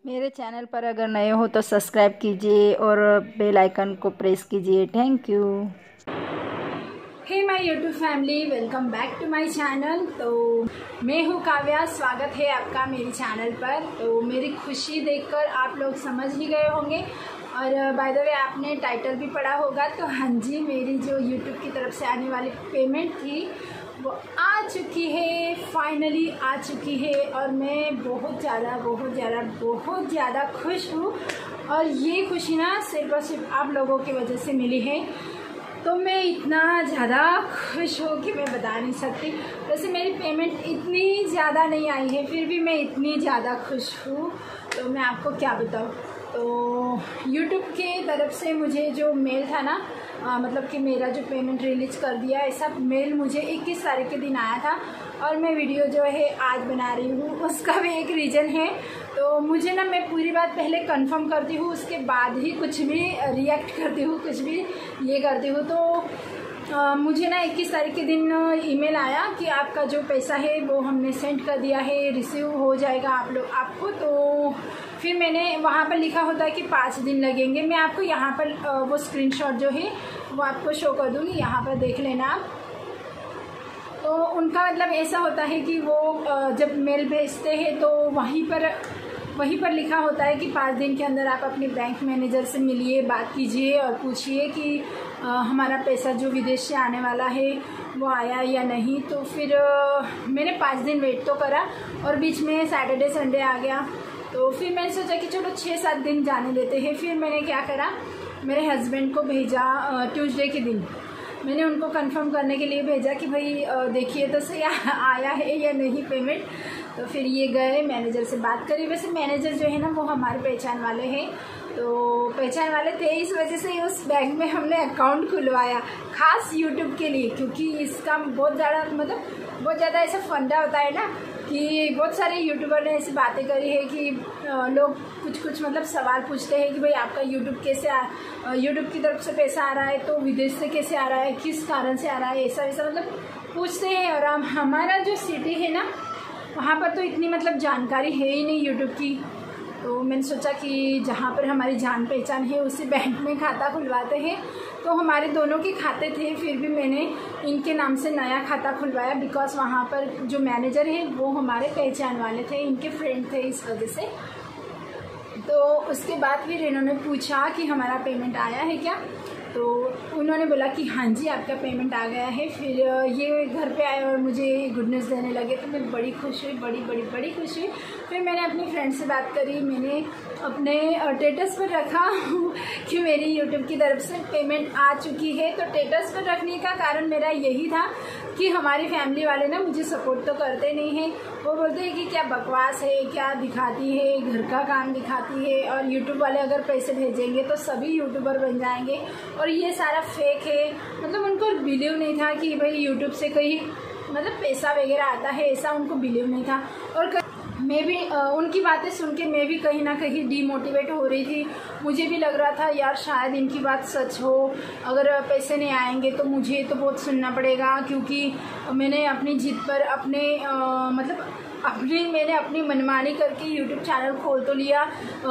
मेरे चैनल पर अगर नए हो तो सब्सक्राइब कीजिए और बेल आइकन को प्रेस कीजिए। Thank you. Hey my YouTube family, welcome back to my channel. तो मैं हूँ काव्या, स्वागत है आपका मेरे चैनल पर। तो मेरी खुशी देखकर आप लोग समझ ही गए होंगे और बाय द वे आपने टाइटल भी पढ़ा होगा। तो हाँ जी, मेरी जो यूट्यूब की तरफ से आने वाली पेमेंट थी वो आ चुकी है, फाइनली आ चुकी है और मैं बहुत ज़्यादा खुश हूँ। और ये खुशी ना सिर्फ और सिर्फ आप लोगों की वजह से मिली है। तो मैं इतना ज़्यादा खुश हूँ कि मैं बता नहीं सकती। वैसे मेरी पेमेंट इतनी ज़्यादा नहीं आई है, फिर भी मैं इतनी ज़्यादा खुश हूँ तो मैं आपको क्या बताऊँ। तो यूट्यूब के तरफ से मुझे जो मेल था ना, मतलब कि मेरा जो पेमेंट रिलीज़ कर दिया, ऐसा मेल मुझे 21 तारीख के दिन आया था। और मैं वीडियो जो है आज बना रही हूँ, उसका भी एक रीज़न है। तो मुझे ना, मैं पूरी बात पहले कंफर्म करती हूँ, उसके बाद ही कुछ भी रिएक्ट करती हूँ, कुछ भी ये करती हूँ। तो मुझे ना 21 तारीख के दिन ईमेल आया कि आपका जो पैसा है वो हमने सेंड कर दिया है, रिसीव हो जाएगा आपको। तो फिर मैंने वहाँ पर लिखा होता है कि 5 दिन लगेंगे। मैं आपको यहाँ पर वो स्क्रीनशॉट जो है वो आपको शो कर दूँगी, यहाँ पर देख लेना आप। तो उनका मतलब ऐसा होता है कि वो जब मेल भेजते हैं तो वहीं पर लिखा होता है कि 5 दिन के अंदर आप अपने बैंक मैनेजर से मिलिए, बात कीजिए और पूछिए कि हमारा पैसा जो विदेश से आने वाला है वो आया या नहीं। तो फिर मैंने 5 दिन वेट तो करा और बीच में सैटरडे संडे आ गया। तो फिर मैंने सोचा कि चलो 6-7 दिन जाने देते हैं। फिर मैंने क्या करा, मेरे हस्बैंड को भेजा ट्यूसडे के दिन। मैंने उनको कंफर्म करने के लिए भेजा कि भाई देखिए तो सही आया है या नहीं पेमेंट। तो फिर ये गए, मैनेजर से बात करी। वैसे मैनेजर जो है ना वो हमारे पहचान वाले हैं, तो पहचान वाले थे, इस वजह से उस बैंक में हमने अकाउंट खुलवाया खास यूट्यूब के लिए। क्योंकि इसका बहुत ज़्यादा ऐसा फंडा होता है ना कि बहुत सारे यूट्यूबर ने ऐसी बातें करी है कि लोग कुछ मतलब सवाल पूछते हैं कि भाई आपका यूट्यूब की तरफ से पैसा आ रहा है तो विदेश से कैसे आ रहा है, किस कारण से आ रहा है, ऐसा मतलब पूछते हैं। और हमारा जो सिटी है ना, वहाँ पर तो इतनी मतलब जानकारी है ही नहीं यूट्यूब की। तो मैंने सोचा कि जहाँ पर हमारी जान पहचान है उसी बैंक में खाता खुलवाते हैं। तो हमारे दोनों के खाते थे, फिर भी मैंने इनके नाम से नया खाता खुलवाया। बिकॉज़ वहाँ पर जो मैनेजर है वो हमारे पहचान वाले थे, इनके फ्रेंड थे, इस वजह से। तो उसके बाद फिर इन्होंने पूछा कि हमारा पेमेंट आया है क्या। तो उन्होंने बोला कि हाँ जी आपका पेमेंट आ गया है। फिर ये घर पे आए और मुझे गुड न्यूज़ देने लगे। तो मैं बड़ी खुश हुई, बड़ी खुश हुई। फिर मैंने अपनी फ्रेंड से बात करी, मैंने अपने स्टेटस पर रखा कि मेरी यूट्यूब की तरफ से पेमेंट आ चुकी है। तो स्टेटस पर रखने का कारण मेरा यही था कि हमारी फैमिली वाले ना मुझे सपोर्ट तो करते नहीं हैं। वो बोलते हैं कि क्या बकवास है, क्या दिखाती है, घर का काम दिखाती है, और यूट्यूब वाले अगर पैसे भेजेंगे तो सभी यूट्यूबर बन जाएंगे और ये सारा फेक है। मतलब उनको बिलीव नहीं था कि भाई यूट्यूब से कहीं मतलब पैसा वगैरह आता है, ऐसा उनको बिलीव नहीं था। और मैं भी उनकी बातें सुन के मैं भी कहीं ना कहीं डीमोटिवेट हो रही थी। मुझे भी लग रहा था यार शायद इनकी बात सच हो, अगर पैसे नहीं आएंगे तो मुझे तो बहुत सुनना पड़ेगा। क्योंकि मैंने अपनी जिद पर मैंने अपनी मनमानी करके यूट्यूब चैनल खोल तो लिया।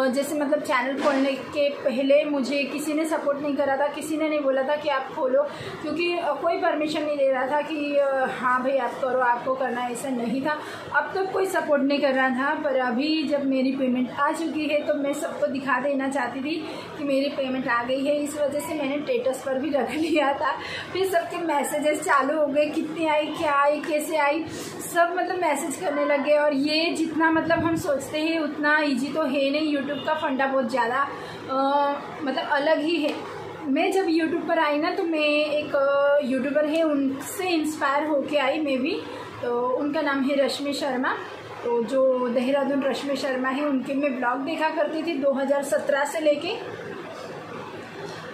जैसे मतलब चैनल खोलने के पहले मुझे किसी ने सपोर्ट नहीं करा था, किसी ने नहीं बोला था कि आप खोलो, क्योंकि कोई परमिशन नहीं दे रहा था कि हाँ भाई आप करो, आपको करना, ऐसा नहीं था। अब तक कोई सपोर्ट नहीं कर रहा था। पर अभी जब मेरी पेमेंट आ चुकी है तो मैं सबको दिखा देना चाहती थी कि मेरी पेमेंट आ गई है। इस वजह से मैंने स्टेटस पर भी रख लिया था। फिर सबके मैसेजेस चालू हो गए, कितनी आई, क्या आई, कैसे आई, सब मतलब मैसेज करने लगे। और ये जितना मतलब हम सोचते हैं उतना इजी तो है नहीं। यूट्यूब का फंडा बहुत ज़्यादा मतलब अलग ही है। मैं जब यूट्यूब पर आई ना, तो मैं एक यूट्यूबर है उनसे इंस्पायर होके आई मैं भी। तो उनका नाम है रश्मि शर्मा। तो जो देहरादून रश्मि शर्मा है, उनके मैं ब्लॉग देखा करती थी 2017 से लेके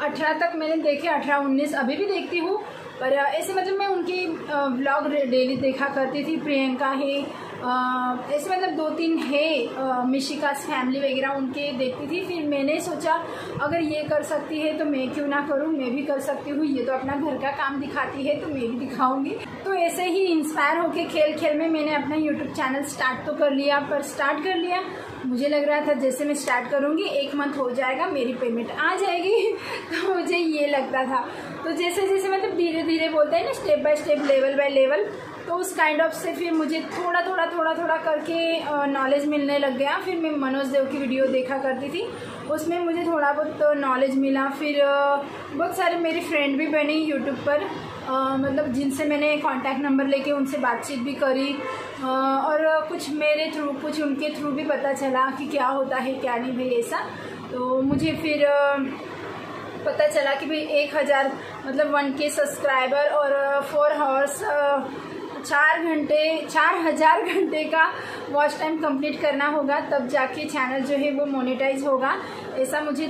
18 तक मैंने देखे, 18-19 अभी भी देखती हूँ। पर ऐसे मतलब मैं उनकी ब्लॉग डेली देखा करती थी। प्रियंका है, ऐसे मतलब 2-3 है मिशिकास फैमिली वगैरह उनके देखती थी। फिर मैंने सोचा अगर ये कर सकती है तो मैं क्यों ना करूँ, मैं भी कर सकती हूँ, ये तो अपना घर का काम दिखाती है तो मैं भी दिखाऊंगी। तो ऐसे ही इंस्पायर होके खेल खेल में मैंने अपना यूट्यूब चैनल स्टार्ट तो कर लिया, पर स्टार्ट कर लिया मुझे लग रहा था जैसे मैं स्टार्ट करूँगी 1 मंथ हो जाएगा मेरी पेमेंट आ जाएगी तो मुझे ये लगता था। तो जैसे जैसे मतलब धीरे धीरे बोलते हैं ना, step by step, level by level, तो उस काइंड ऑफ से फिर मुझे थोड़ा थोड़ा करके नॉलेज मिलने लग गया। फिर मैं मनोज देव की वीडियो देखा करती थी, उसमें मुझे थोड़ा बहुत नॉलेज मिला। फिर बहुत सारे मेरी फ्रेंड भी बनी यूट्यूब पर, मतलब जिनसे मैंने कांटेक्ट नंबर लेके उनसे बातचीत भी करी, और कुछ मेरे थ्रू कुछ उनके थ्रू भी पता चला कि क्या होता है क्या नहीं भाई ऐसा। तो मुझे फिर पता चला कि भाई 1000 मतलब 1K सब्सक्राइबर और 4 आवर्स 4000 घंटे का वॉच टाइम कंप्लीट करना होगा, तब जाके चैनल जो है वो मोनेटाइज होगा। ऐसा मुझे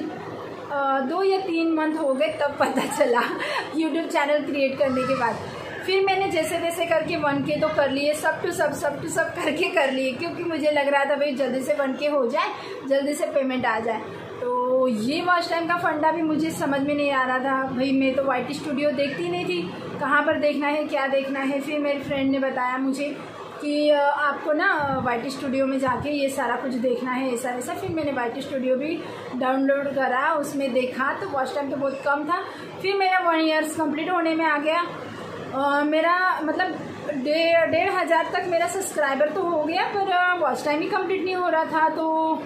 2 या 3 मंथ हो गए तब पता चला यूट्यूब चैनल क्रिएट करने के बाद। फिर मैंने जैसे तैसे करके 1K तो कर लिए, सब टू सब करके कर लिए, क्योंकि मुझे लग रहा था भाई जल्दी से 1K हो जाए, जल्दी से पेमेंट आ जाए। तो ये वॉच टाइम का फंडा भी मुझे समझ में नहीं आ रहा था भाई। मैं तो YT स्टूडियो देखती नहीं थी, कहाँ पर देखना है क्या देखना है। फिर मेरी फ्रेंड ने बताया मुझे कि आपको ना YT स्टूडियो में जाके ये सारा कुछ देखना है ऐसा वैसा। फिर मैंने YT स्टूडियो भी डाउनलोड करा, उसमें देखा तो वॉच टाइम तो बहुत कम था। फिर मेरा 1 ईयर्स कंप्लीट होने में आ गया। मेरा मतलब 1500 तक मेरा सब्सक्राइबर तो हो गया, पर वॉच टाइम ही कंप्लीट नहीं हो रहा था। तो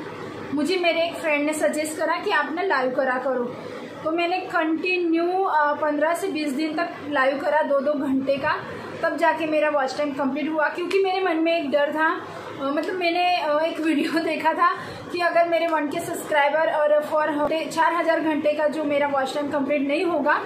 मुझे मेरे एक फ्रेंड ने सजेस्ट करा कि आप ना लाइव करा करो। तो मैंने कंटिन्यू 15 से 20 दिन तक लाइव करा 2-2 घंटे का, तब जाके मेरा वॉच टाइम कंप्लीट हुआ। क्योंकि मेरे मन में एक डर था, मतलब मैंने एक वीडियो देखा था कि अगर मेरे 1K सब्सक्राइबर और 4000 घंटे का जो मेरा वॉच टाइम कंप्लीट नहीं होगा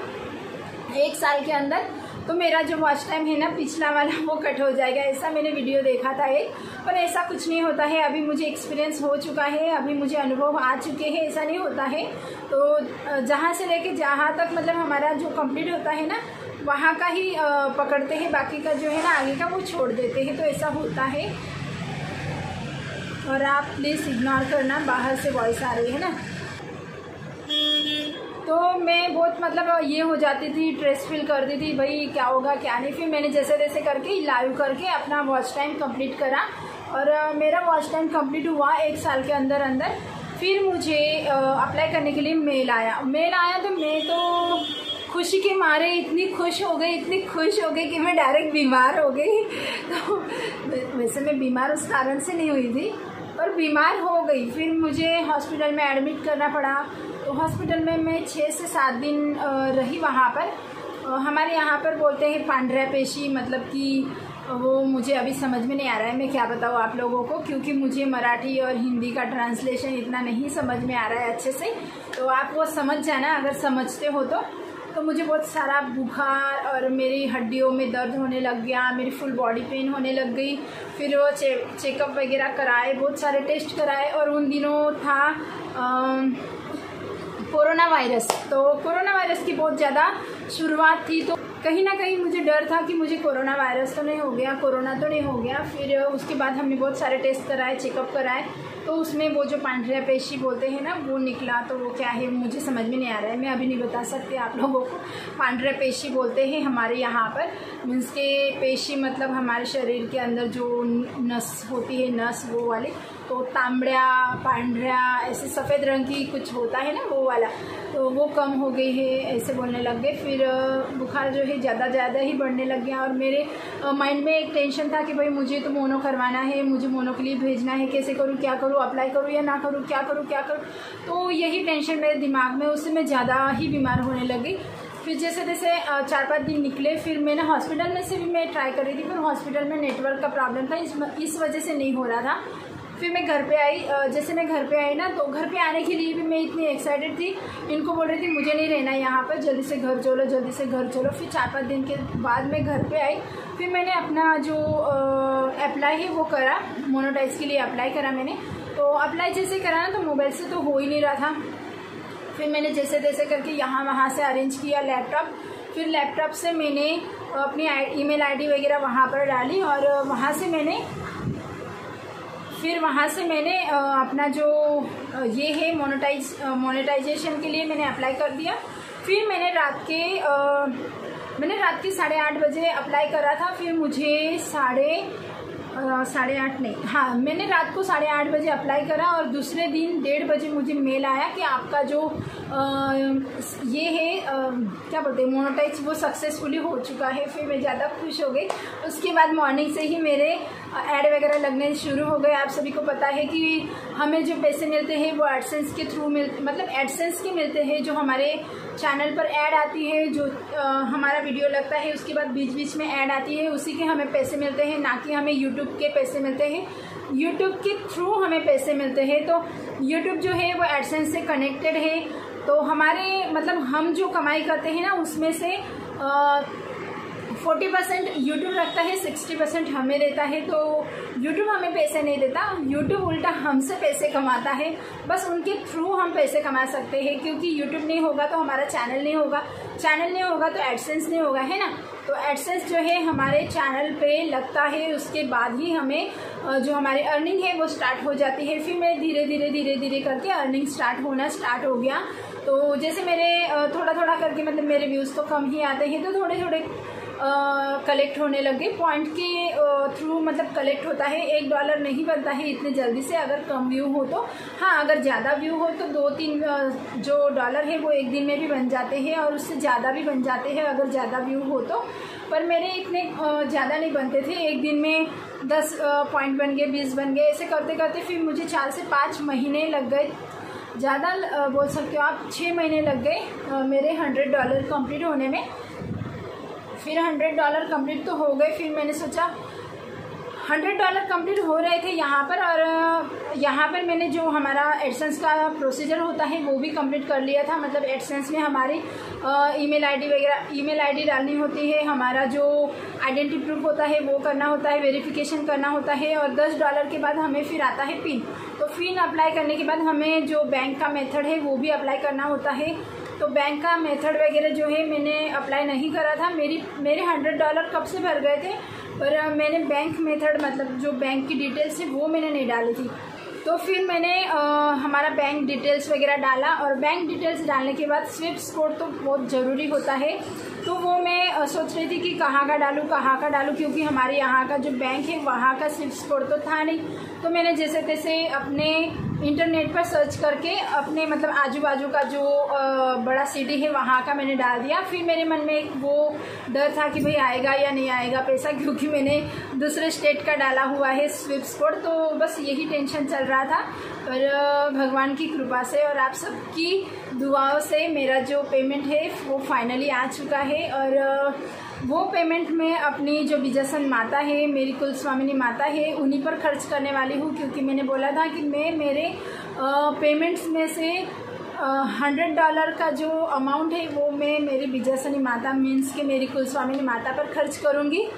1 साल के अंदर, तो मेरा जो वॉच टाइम है ना पिछला वाला वो कट हो जाएगा। ऐसा मैंने वीडियो देखा था एक, पर ऐसा कुछ नहीं होता है। अभी मुझे एक्सपीरियंस हो चुका है, अभी मुझे अनुभव आ चुके हैं, ऐसा नहीं होता है। तो जहाँ से लेके जहाँ तक मतलब हमारा जो कंप्लीट होता है ना वहाँ का ही पकड़ते हैं, बाकी का जो है ना आगे का वो छोड़ देते हैं। तो ऐसा होता है, और आप प्लीज़ इग्नोर करना, बाहर से वॉइस आ रही है ना। तो मैं बहुत मतलब ये हो जाती थी, स्ट्रेस फील करती थी भाई क्या होगा क्या नहीं। फिर मैंने जैसे तैसे करके लाइव करके अपना वॉच टाइम कंप्लीट करा, और मेरा वॉच टाइम कंप्लीट हुआ 1 साल के अंदर अंदर। फिर मुझे अप्लाई करने के लिए मेल आया तो मैं तो खुशी के मारे इतनी खुश हो गई कि मैं डायरेक्ट बीमार हो गई। तो वैसे मैं बीमार उस कारण से नहीं हुई थी, पर बीमार हो गई। फिर मुझे हॉस्पिटल में एडमिट करना पड़ा। तो हॉस्पिटल में मैं 6 से 7 दिन रही वहाँ पर। हमारे यहाँ पर बोलते हैं पांड्रा पेशी, मतलब कि वो मुझे अभी समझ में नहीं आ रहा है, मैं क्या बताऊँ आप लोगों को, क्योंकि मुझे मराठी और हिंदी का ट्रांसलेशन इतना नहीं समझ में आ रहा है अच्छे से। तो आप वो समझ जाना अगर समझते हो तो मुझे बहुत सारा बुखार और मेरी हड्डियों में दर्द होने लग गया, मेरी फुल बॉडी पेन होने लग गई। फिर वो चेकअप वगैरह कराए, बहुत सारे टेस्ट कराए, और उन दिनों था कोरोना वायरस। तो कोरोना वायरस की बहुत ज़्यादा शुरुआत थी, तो कहीं ना कहीं मुझे डर था कि मुझे कोरोना वायरस तो नहीं हो गया, कोरोना तो नहीं हो गया। फिर उसके बाद हमने बहुत सारे टेस्ट कराए, चेकअप कराए, तो उसमें वो जो पांड्रा पेशी बोलते हैं ना वो निकला। तो वो क्या है मुझे समझ में नहीं आ रहा है, मैं अभी नहीं बता सकती आप लोगों को। पांड्रा पेशी बोलते हैं हमारे यहाँ पर, मीन्स के पेशी मतलब हमारे शरीर के अंदर जो नस होती है, नस वो वाले, तो तांबड़ा पांड्रा ऐसे सफ़ेद रंग की कुछ होता है ना वो वाला, तो वो कम हो गई है ऐसे बोलने लग गए। फिर बुखार जो है ज़्यादा ही बढ़ने लग गया, और मेरे माइंड में एक टेंशन था कि भाई मुझे तो मोनो करवाना है, मुझे मोनो के लिए भेजना है, कैसे करूँ, क्या करूँ, अप्लाई करूँ या ना करूँ, क्या करूँ। तो यही टेंशन मेरे दिमाग में, उससे मैं ज़्यादा ही बीमार होने लगी। फिर जैसे जैसे 4-5 दिन निकले, फिर मैंने हॉस्पिटल में से भी मैं ट्राई कर रही थी, पर हॉस्पिटल में नेटवर्क का प्रॉब्लम था, इस वजह से नहीं हो रहा था। फिर मैं घर पे आई, जैसे मैं घर पे आई ना, तो घर पे आने के लिए भी मैं इतनी एक्साइटेड थी, इनको बोल रही थी मुझे नहीं रहना यहाँ पर, जल्दी से घर चलो। फिर 4-5 दिन के बाद मैं घर पे आई। फिर मैंने अपना जो अप्लाई है वो करा, मोनेटाइज के लिए अप्लाई करा मैंने। तो अप्लाई जैसे करा ना तो मोबाइल से तो हो ही नहीं रहा था। फिर मैंने जैसे तैसे करके यहाँ वहाँ से अरेंज किया लैपटॉप। फिर लैपटॉप से मैंने अपनी ईमेल आईडी वगैरह वहाँ पर डाली, और वहाँ से मैंने फिर वहाँ से मैंने अपना जो ये है मोनेटाइजेशन के लिए मैंने अप्लाई कर दिया। फिर मैंने रात के 8:30 बजे अप्लाई करा था। फिर मुझे मैंने रात को 8:30 बजे अप्लाई करा और दूसरे दिन 1:30 बजे मुझे मेल आया कि आपका जो ये है क्या बोलते हैं मोनेटाइज, वो सक्सेसफुली हो चुका है। फिर मैं ज़्यादा खुश हो गई। उसके बाद मॉर्निंग से ही मेरे ऐड वगैरह लगने शुरू हो गए। आप सभी को पता है कि हमें जो पैसे मिलते हैं वो एडसेंस के थ्रू मतलब एडसेंस के मिलते हैं। जो हमारे चैनल पर ऐड आती है, जो हमारा वीडियो लगता है उसके बाद बीच बीच में ऐड आती है, उसी के हमें पैसे मिलते हैं, ना कि हमें यूट्यूब के पैसे मिलते हैं। यूट्यूब के थ्रू हमें पैसे मिलते हैं। तो यूट्यूब जो है वो एडसेंस से कनेक्टेड है। तो हमारे मतलब हम जो कमाई करते हैं ना उसमें से 40% यूट्यूब रखता है, 60% हमें देता है। तो यूट्यूब हमें पैसे नहीं देता, यूट्यूब उल्टा हमसे पैसे कमाता है। बस उनके थ्रू हम पैसे कमा सकते हैं, क्योंकि यूट्यूब नहीं होगा तो हमारा चैनल नहीं होगा, चैनल नहीं होगा तो एडसेंस नहीं होगा, है ना। तो एडसेंस जो है हमारे चैनल पे लगता है, उसके बाद ही हमें जो हमारी अर्निंग है वो स्टार्ट हो जाती है। फिर मैं धीरे धीरे करके अर्निंग स्टार्ट हो गया। तो जैसे मेरे थोड़ा थोड़ा करके मतलब मेरे व्यूज़ तो कम ही आते हैं, तो थोड़े थोड़े कलेक्ट होने लगे। पॉइंट के थ्रू मतलब कलेक्ट होता है। $1 नहीं बनता है इतने जल्दी से, अगर कम व्यू हो तो। हाँ, अगर ज़्यादा व्यू हो तो 2-3 जो डॉलर है वो एक दिन में भी बन जाते हैं और उससे ज़्यादा भी बन जाते हैं अगर ज़्यादा व्यू हो तो। पर मेरे इतने ज़्यादा नहीं बनते थे। एक दिन में 10 पॉइंट बन गए, 20 बन गए। ऐसे करते करते फिर मुझे 4 से 5 महीने लग गए, ज़्यादा बोल सकते हो आप, 6 महीने लग गए मेरे $100 कंप्लीट होने में। फिर $100 कंप्लीट तो हो गए। फिर मैंने सोचा $100 कंप्लीट हो रहे थे यहाँ पर, और यहाँ पर मैंने जो हमारा एडसेंस का प्रोसीजर होता है वो भी कंप्लीट कर लिया था। मतलब एडसेंस में हमारी ईमेल आईडी डालनी होती है, हमारा जो आइडेंटिटी प्रूफ होता है वो करना होता है, वेरिफिकेशन करना होता है, और $10 के बाद हमें फिर आता है पिन। तो पिन अप्लाई करने के बाद हमें जो बैंक का मेथड है वो भी अप्लाई करना होता है। तो बैंक का मेथड वगैरह जो है मैंने अप्लाई नहीं करा था। मेरे $100 कब से भर गए थे, पर मैंने बैंक मेथड मतलब जो बैंक की डिटेल्स है वो मैंने नहीं डाली थी। तो फिर मैंने हमारा बैंक डिटेल्स वगैरह डाला, और बैंक डिटेल्स डालने के बाद स्विफ्ट कोड तो बहुत ज़रूरी होता है। तो वो मैं सोच रही थी कि कहाँ का डालूँ, क्योंकि हमारे यहाँ का जो बैंक है वहाँ का स्विफ्ट कोड तो था नहीं। तो मैंने जैसे तैसे अपने इंटरनेट पर सर्च करके अपने मतलब आजू बाजू का जो बड़ा सिटी है वहाँ का मैंने डाल दिया। फिर मेरे मन में एक वो डर था कि भाई आएगा या नहीं आएगा पैसा, क्योंकि मैंने दूसरे स्टेट का डाला हुआ है स्विफ्ट कोड। तो बस यही टेंशन चल रहा था। पर भगवान की कृपा से और आप सबकी दुआओं से मेरा जो पेमेंट है वो फाइनली आ चुका है। और वो पेमेंट मैं अपनी जो बिजासन माता है, मेरी कुल स्वामिनी माता है, उन्हीं पर खर्च करने वाली हूँ। क्योंकि मैंने बोला था कि मैं मेरे पेमेंट्स में से $100 का जो अमाउंट है वो मैं मेरी बिजासनी माता मीन्स के मेरी कुल स्वामिनी माता पर खर्च करूँगी।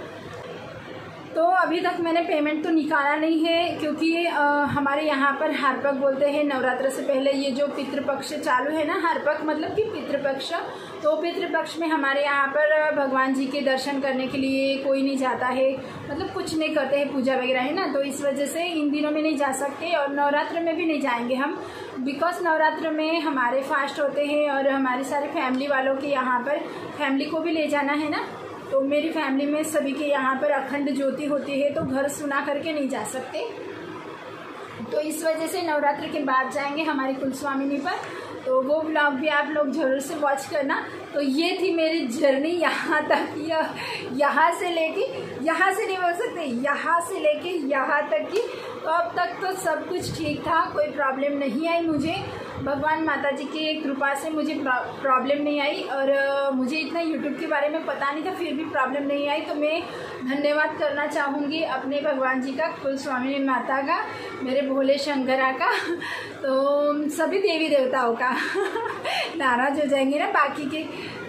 तो अभी तक मैंने पेमेंट तो निकाला नहीं है, क्योंकि हमारे यहाँ पर हरपक बोलते हैं नवरात्र से पहले। ये जो पितृपक्ष चालू है ना, हरपक मतलब कि पितृपक्ष, तो पितृपक्ष में हमारे यहाँ पर भगवान जी के दर्शन करने के लिए कोई नहीं जाता है, मतलब कुछ नहीं करते हैं, पूजा वगैरह है ना। तो इस वजह से इन दिनों में नहीं जा सकते, और नवरात्र में भी नहीं जाएंगे हम, बिकॉज नवरात्र में हमारे फास्ट होते हैं और हमारे सारे फैमिली वालों के यहाँ पर फैमिली को भी ले जाना है ना। तो मेरी फैमिली में सभी के यहाँ पर अखंड ज्योति होती है, तो घर सुना करके नहीं जा सकते। तो इस वजह से नवरात्र के बाद जाएंगे हमारी कुलस्वामिनी पर। तो वो ब्लॉग भी आप लोग ज़रूर से वॉच करना। तो ये थी मेरी जर्नी यहाँ तक, यहाँ से लेके, यहाँ से नहीं बोल सकते, यहाँ से लेके यहाँ तक की। तो अब तक तो सब कुछ ठीक था, कोई प्रॉब्लम नहीं आई मुझे। भगवान माता जी की कृपा से मुझे प्रॉब्लम नहीं आई, और मुझे इतना यूट्यूब के बारे में पता नहीं था, फिर भी प्रॉब्लम नहीं आई। तो मैं धन्यवाद करना चाहूँगी अपने भगवान जी का, कुलस्वामिनी माता का, मेरे भोले शंकरा का, तो सभी देवी देवताओं का। नाराज हो जाएंगे ना बाकी के,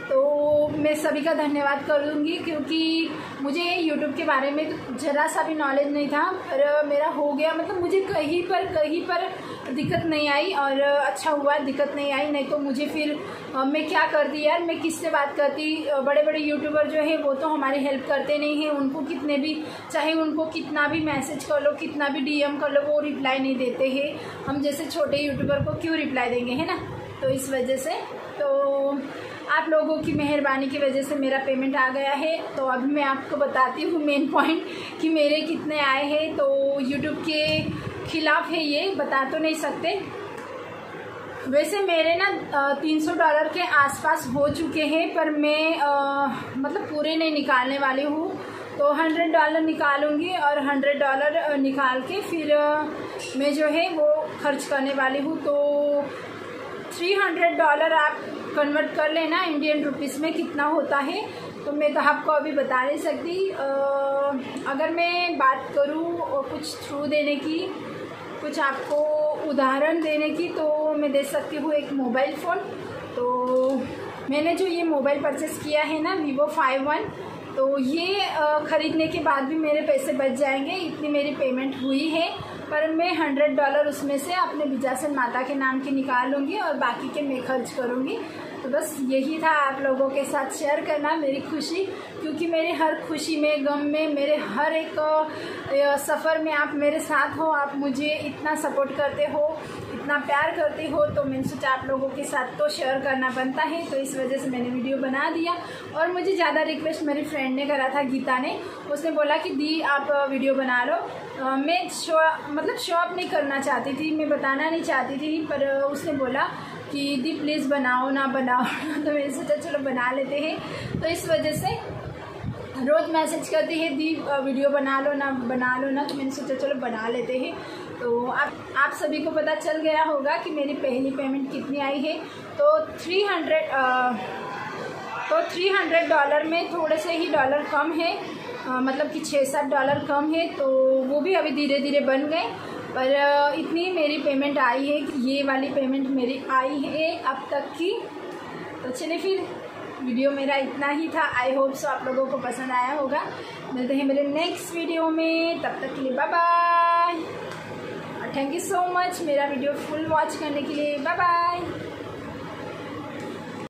तो मैं सभी का धन्यवाद करूँगी, क्योंकि मुझे यूट्यूब के बारे में ज़रा सा भी नॉलेज नहीं था, पर मेरा हो गया। मतलब मुझे कहीं पर दिक्कत नहीं आई, और अच्छा हुआ दिक्कत नहीं आई, नहीं तो मुझे फिर मैं क्या करती यार, मैं किससे बात करती। बड़े बड़े यूट्यूबर जो है वो तो हमारी हेल्प करते नहीं हैं, उनको कितने भी चाहे उनको कितना भी मैसेज कर लो, कितना भी DM कर लो, वो रिप्लाई नहीं देते हैं। हम जैसे छोटे यूट्यूबर को क्यों रिप्लाई देंगे, है ना। तो इस वजह से तो आप लोगों की मेहरबानी की वजह से मेरा पेमेंट आ गया है। तो अभी मैं आपको बताती हूँ मेन पॉइंट कि मेरे कितने आए हैं। तो यूट्यूब के खिलाफ है ये, बता तो नहीं सकते। वैसे मेरे ना $300 के आसपास हो चुके हैं, पर मैं मतलब पूरे नहीं निकालने वाली हूँ। तो $100 निकालूंगी, और $100 निकाल के फिर मैं जो है वो खर्च करने वाली हूँ। तो $300 आप कन्वर्ट कर लेना इंडियन रुपीस में कितना होता है, तो मैं तो आपको अभी बता नहीं सकती। अगर मैं बात करूँ कुछ थ्रू देने की, कुछ आपको उदाहरण देने की, तो मैं दे सकती हूँ एक मोबाइल फ़ोन। तो मैंने जो ये मोबाइल परचेस किया है ना, Vivo 5 तो ये ख़रीदने के बाद भी मेरे पैसे बच जाएंगे, इतनी मेरी पेमेंट हुई है। पर मैं $100 उसमें से अपने विजासन माता के नाम की निकाल लूँगी, और बाकी के मैं खर्च करूँगी। तो बस यही था आप लोगों के साथ शेयर करना मेरी खुशी, क्योंकि मेरे हर खुशी में, गम में, मेरे हर एक सफ़र में आप मेरे साथ हो। आप मुझे इतना सपोर्ट करते हो, इतना प्यार करते हो, तो मैंने सोचा आप लोगों के साथ तो शेयर करना बनता है। तो इस वजह से मैंने वीडियो बना दिया। और मुझे ज़्यादा रिक्वेस्ट मेरी फ्रेंड ने करा था, गीता ने। उसने बोला कि दी आप वीडियो बना लो। मैं शो अप नहीं करना चाहती थी, मैं बताना नहीं चाहती थी, पर उसने बोला कि दी प्लीज़ बनाओ ना बनाओ तो मैंने सोचा चलो बना लेते हैं। तो इस वजह से रोज़ मैसेज करती है दी वीडियो बना लो ना, तो मैंने सोचा चलो बना लेते हैं। तो आप सभी को पता चल गया होगा कि मेरी पहली पेमेंट कितनी आई है। तो $300 में थोड़े से ही डॉलर कम है, मतलब कि $6-7 कम है। तो वो भी अभी धीरे धीरे बन गए, पर इतनी मेरी पेमेंट आई है कि ये वाली पेमेंट मेरी आई है अब तक की। तो चलिए फिर वीडियो मेरा इतना ही था। आई होप सो आप लोगों को पसंद आया होगा। मिलते हैं मेरे नेक्स्ट वीडियो में, तब तक के लिए bye bye. Thank you so much मेरा वीडियो फुल वॉच करने के लिए। Bye bye.